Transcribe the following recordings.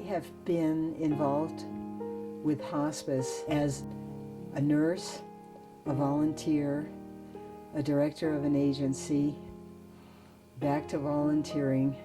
have been involved with hospice as a nurse, a volunteer, a director of an agency, back to volunteering,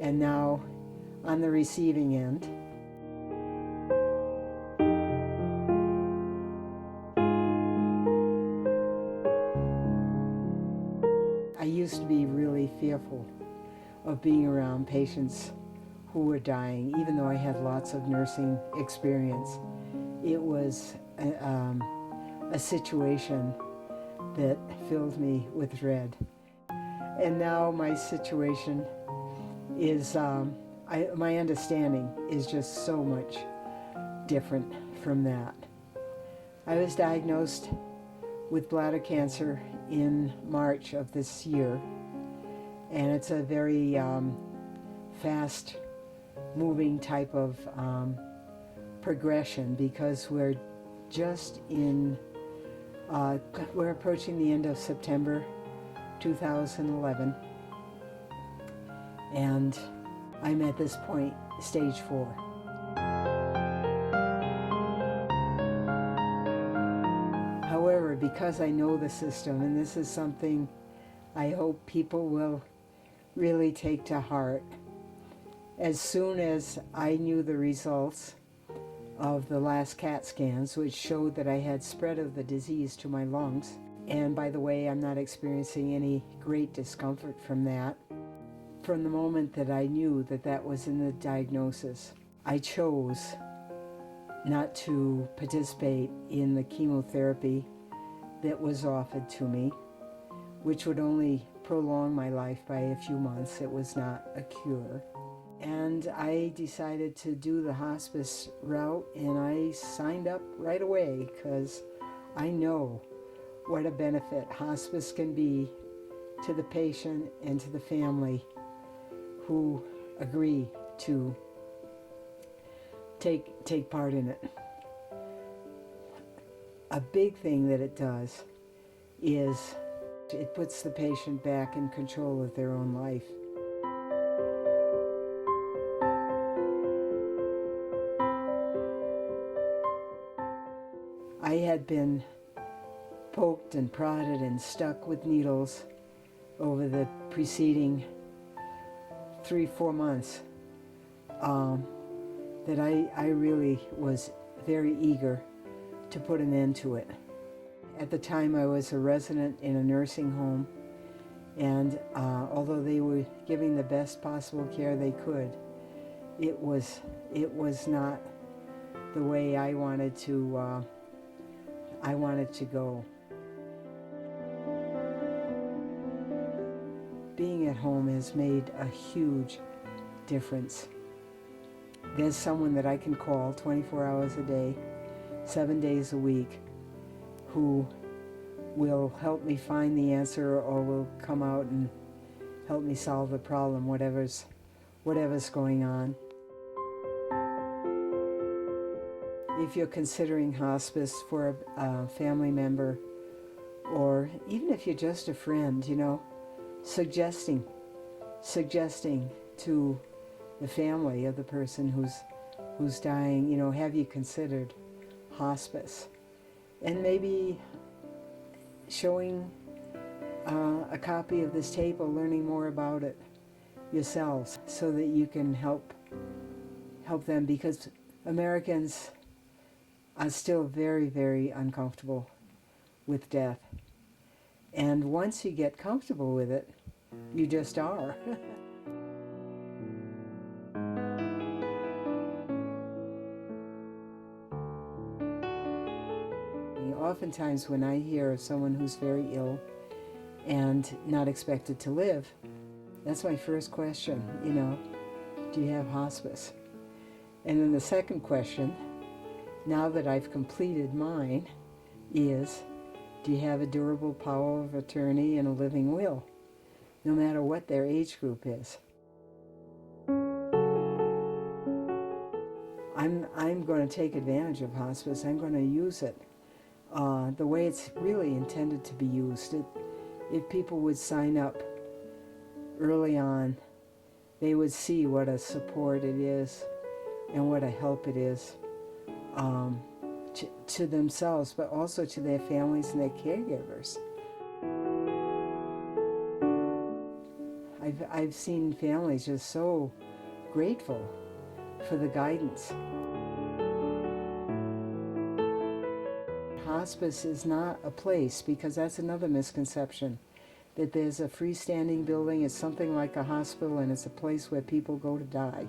and now on the receiving end. I used to be really fearful of being around patients who were dying, even though I had lots of nursing experience. It was a situation that filled me with dread. And now my situation is, my understanding is just so much different from that. I was diagnosed with bladder cancer in March of this year, and it's a very fast moving type of progression, because we're just in, we're approaching the end of September 2011, and I'm at this point stage 4. However, because I know the system, and this is something I hope people will really take to heart, as soon as I knew the results of the last CAT scans, which showed that I had spread of the disease to my lungs, and by the way, I'm not experiencing any great discomfort from that. From the moment that I knew that that was in the diagnosis, I chose not to participate in the chemotherapy that was offered to me, which would only prolong my life by a few months. It was not a cure. And I decided to do the hospice route, and I signed up right away because I know what a benefit hospice can be to the patient and to the family who agree to take part in it. A big thing that it does is it puts the patient back in control of their own life. I had been poked and prodded and stuck with needles over the preceding 3-4 months that I really was very eager to put an end to it. At the time, I was a resident in a nursing home, and although they were giving the best possible care they could, it was not the way I wanted to go. Being at home has made a huge difference. There's someone that I can call 24 hours a day, 7 days a week, who will help me find the answer or will come out and help me solve the problem, whatever's going on. If you're considering hospice for a family member, or even if you're just a friend, suggesting to the family of the person who's dying, have you considered hospice? And maybe showing a copy of this tape or learning more about it yourselves so that you can help them, because Americans are still very, very uncomfortable with death. And once you get comfortable with it, you just are. Oftentimes when I hear of someone who's very ill and not expected to live, that's my first question, do you have hospice? And then the second question, now that I've completed mine, is, do you have a durable power of attorney and a living will, no matter what their age group is? I'm going to take advantage of hospice. I'm going to use it the way it's really intended to be used. If people would sign up early on, they would see what a support it is and what a help it is um, to themselves, but also to their families and their caregivers. I've seen families just so grateful for the guidance. Hospice is not a place, because that's another misconception, that there's a freestanding building, it's something like a hospital, and it's a place where people go to die.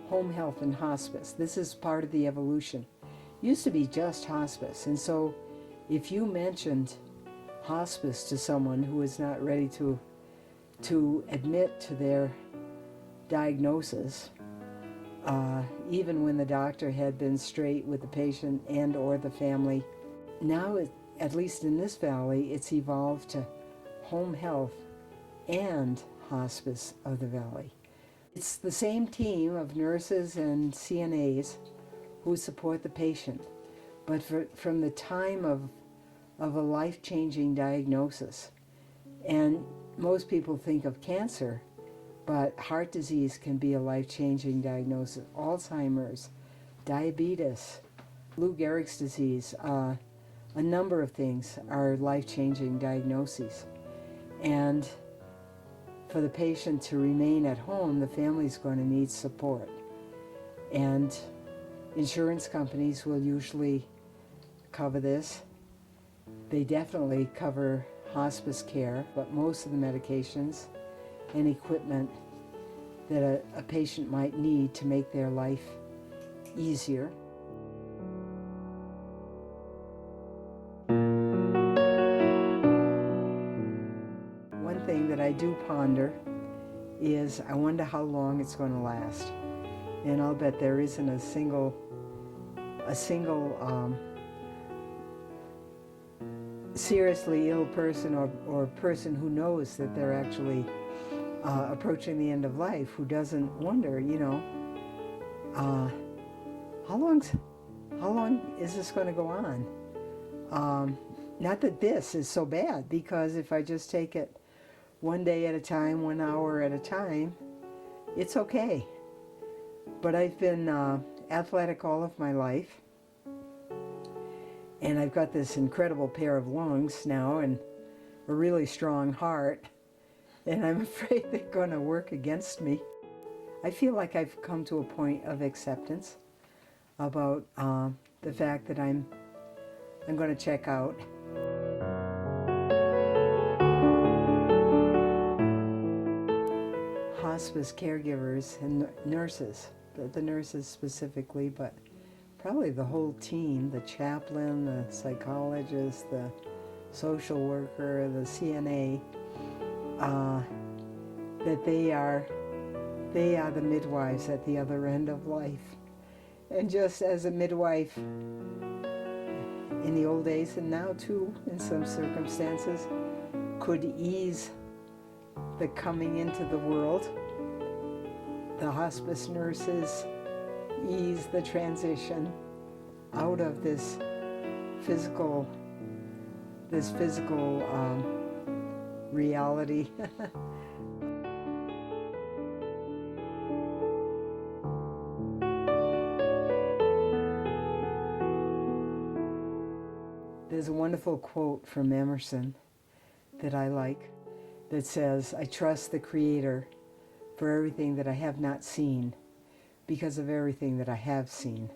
Home health and hospice, this is part of the evolution. It used to be just hospice, and so if you mentioned hospice to someone who is not ready to admit to their diagnosis, even when the doctor had been straight with the patient and or the family, now, at least in this valley, it's evolved to home health and hospice of the valley. It's the same team of nurses and CNAs who support the patient, but from the time of a life-changing diagnosis. And most people think of cancer, but heart disease can be a life-changing diagnosis. Alzheimer's, diabetes, Lou Gehrig's disease, a number of things are life-changing diagnoses. And for the patient to remain at home, the family's going to need support. And insurance companies will usually cover this. They definitely cover hospice care, but most of the medications and equipment that a patient might need to make their life easier. One thing that I do ponder is I wonder how long it's going to last. And I'll bet there isn't a single seriously ill person or person who knows that they're actually approaching the end of life who doesn't wonder, how long is this going to go on? Not that this is so bad, because if I just take it one day at a time, 1 hour at a time, it's okay. But I've been athletic all of my life, and I've got this incredible pair of lungs now and a really strong heart, and I'm afraid they're going to work against me. I feel like I've come to a point of acceptance about the fact that I'm going to check out. Hospice caregivers and nurses, the nurses specifically, but probably the whole team, the chaplain, the psychologist, the social worker, the CNA, that they are the midwives at the other end of life. And just as a midwife in the old days, and now too in some circumstances, could ease the coming into the world, the hospice nurses ease the transition out of this physical reality. There's a wonderful quote from Emerson that I like that says, "I trust the Creator for everything that I have not seen, because of everything that I have seen."